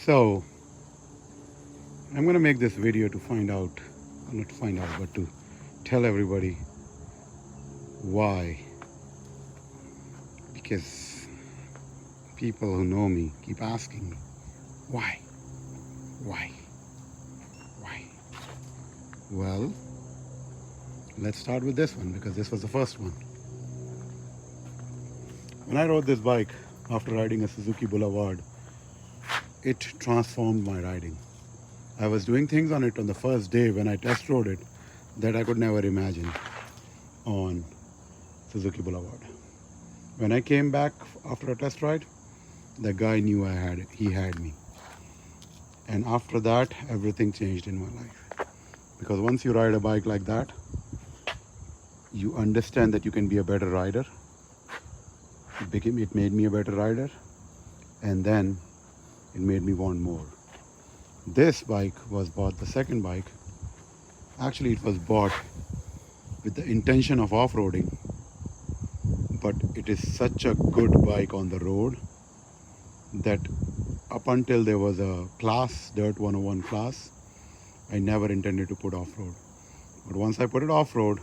So I'm gonna make this video to find out, or not to find out, but to tell everybody why. Because people who know me keep asking me, why? Why? Why? Well, let's start with this one because this was the first one. When I rode this bike after riding a Suzuki Boulevard, it transformed my riding. I was doing things on it on the first day when I test rode it that I could never imagine on Suzuki Boulevard. When I came back after a test ride, the guy knew he had me. And after that, everything changed in my life. Because once you ride a bike like that, you understand that you can be a better rider. It made me a better rider, and then it made me want more. This bike was bought, the second bike, actually it was bought with the intention of off-roading, but it is such a good bike on the road that up until there was a class, Dirt 101 class, I never intended to put off-road. But once I put it off-road,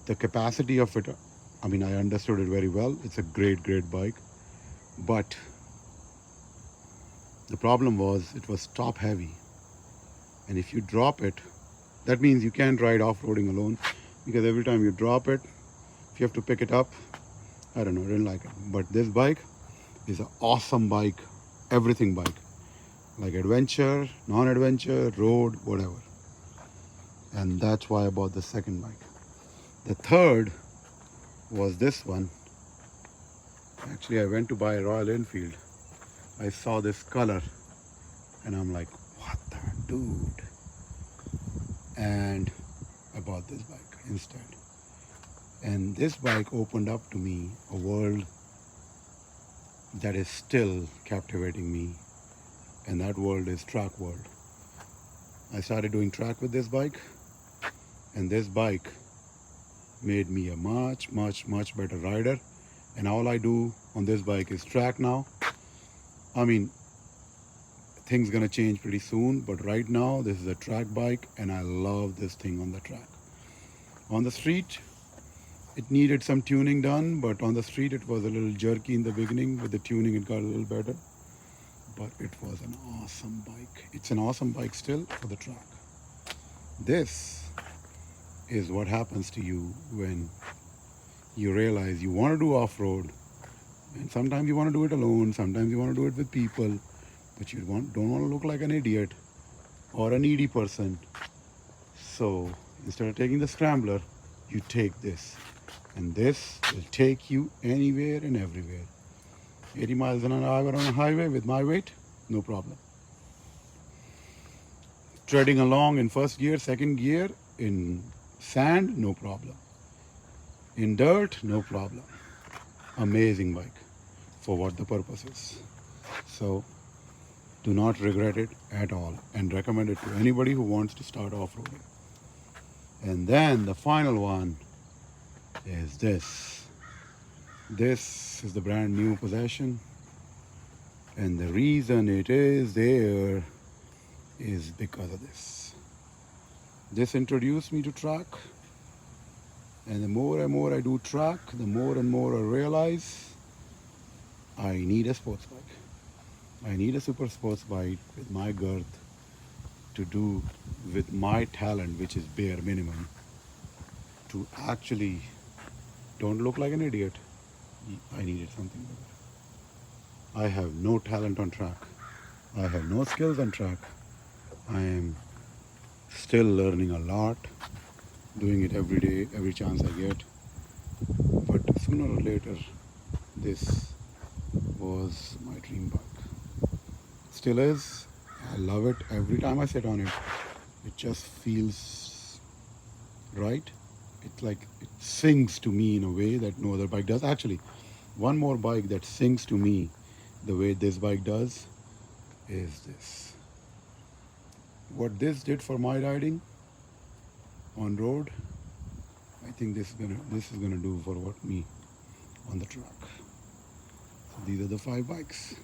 the capacity of it, I understood it very well. It's a great bike. But the problem was it was top heavy. And if you drop it, that means you can't ride off-roading alone, because every time you drop it, if you have to pick it up, I don't know, I didn't like it. But this bike is an awesome bike, everything bike. Like adventure, non-adventure, road, whatever. And that's why I bought the second bike. The third was this one. Actually, I went to buy a Royal Enfield. I saw this color and I'm like, what the dude? And I bought this bike instead. And this bike opened up to me a world that is still captivating me. And that world is track world. I started doing track with this bike, and this bike made me a much better rider. And all I do on this bike is track now. Things gonna change pretty soon, but right now this is a track bike and I love this thing on the track. On the street, it needed some tuning done, but on the street it was a little jerky in the beginning. With the tuning it got a little better, but it was an awesome bike. It's an awesome bike still for the track. This is what happens to you when you realize you want to do off-road, and sometimes you want to do it alone, sometimes you want to do it with people, but you don't want to look like an idiot or a needy person. So instead of taking the scrambler, you take this, and this will take you anywhere and everywhere. 80 miles an hour on a highway with my weight, no problem. Treading along in first gear, second gear, in sand, no problem. In dirt, no problem. Amazing bike for what the purpose is. So do not regret it at all, and recommend it to anybody who wants to start off-roading. And then the final one is this. This is the brand new possession, and the reason it is there is because of this. This introduced me to track, and the more and more I do track, the more and more I realize I need a sports bike. I need a super sports bike with my girth to do with my talent, which is bare minimum, to actually don't look like an idiot. I needed something better. I have no talent on track. I have no skills on track. I am still learning a lot, doing it every day, every chance I get. But sooner or later, this was my dream bike. Still is. I love it. Every time I sit on it, it just feels right. It's like it sings to me in a way that no other bike does. Actually, one more bike that sings to me the way this bike does is this. What this did for my riding on road, I think this is gonna do for what me on the track. So these are the 5 bikes.